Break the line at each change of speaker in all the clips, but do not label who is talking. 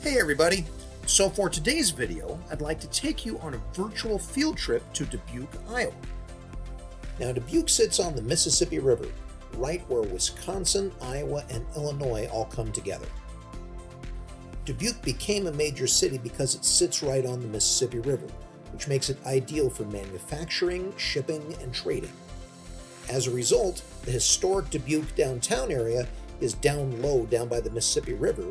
Hey everybody! So for today's video, I'd like to take you on a virtual field trip to Dubuque, Iowa. Now Dubuque sits on the Mississippi River, right where Wisconsin, Iowa, and Illinois all come together. Dubuque became a major city because it sits right on the Mississippi River, which makes it ideal for manufacturing, shipping, and trading. As a result, the historic Dubuque downtown area is down low down by the Mississippi River,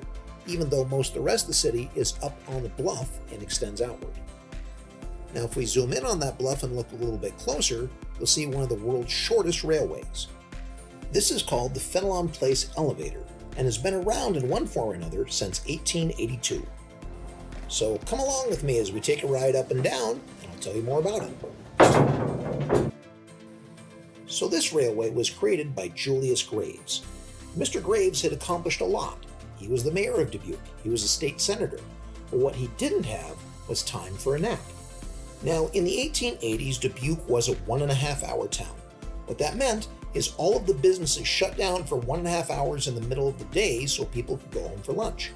even though most of the rest of the city is up on the bluff and extends outward. Now if we zoom in on that bluff and look a little bit closer, you'll see one of the world's shortest railways. This is called the Fenelon Place Elevator and has been around in one form or another since 1882. So come along with me as we take a ride up and down, and I'll tell you more about it. So this railway was created by Julius Graves. Mr. Graves had accomplished a lot. He was the mayor of Dubuque. He was a state senator. But what he didn't have was time for a nap. Now, in the 1880s, Dubuque was a 1.5-hour town. What that meant is all of the businesses shut down for 1.5 hours in the middle of the day so people could go home for lunch.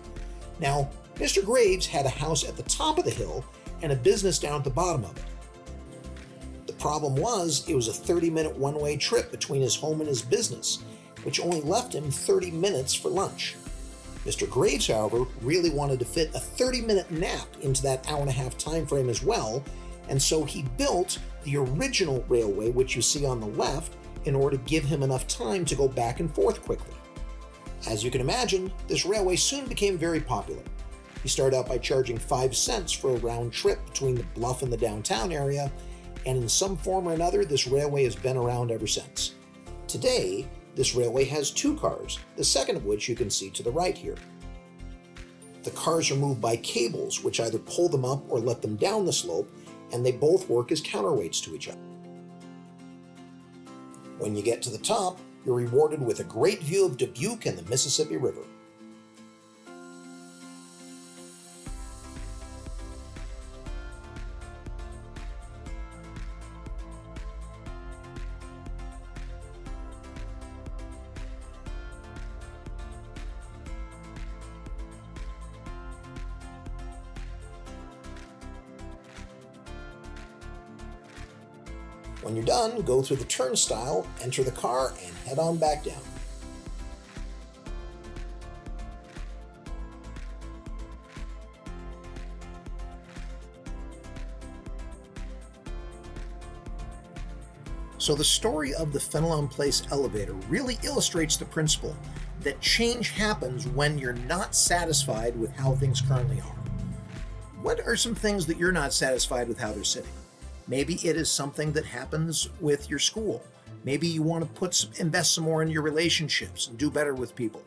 Now, Mr. Graves had a house at the top of the hill and a business down at the bottom of it. The problem was, it was a 30-minute one-way trip between his home and his business, which only left him 30 minutes for lunch. Mr. Graves, however, really wanted to fit a 30-minute nap into that hour-and-a-half time frame as well, and so he built the original railway, which you see on the left, in order to give him enough time to go back and forth quickly. As you can imagine, this railway soon became very popular. He started out by charging 5 cents for a round trip between the bluff and the downtown area, and in some form or another, this railway has been around ever since. Today, this railway has 2 cars, the second of which you can see to the right here. The cars are moved by cables, which either pull them up or let them down the slope, and they both work as counterweights to each other. When you get to the top, you're rewarded with a great view of Dubuque and the Mississippi River. When you're done, go through the turnstile, enter the car, and head on back down. So the story of the Fenelon Place elevator really illustrates the principle that change happens when you're not satisfied with how things currently are. What are some things that you're not satisfied with how they're sitting? Maybe it is something that happens with your school. Maybe you want to invest some more in your relationships and do better with people.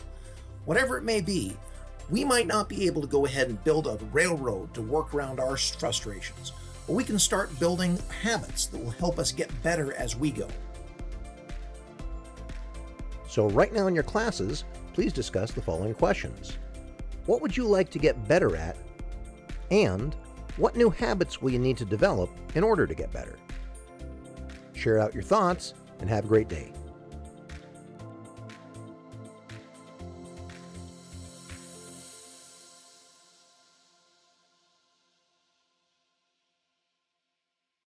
Whatever it may be, we might not be able to go ahead and build a railroad to work around our frustrations, but we can start building habits that will help us get better as we go. So right now in your classes, please discuss the following questions. What would you like to get better at? And what new habits will you need to develop in order to get better? Share out your thoughts and have a great day.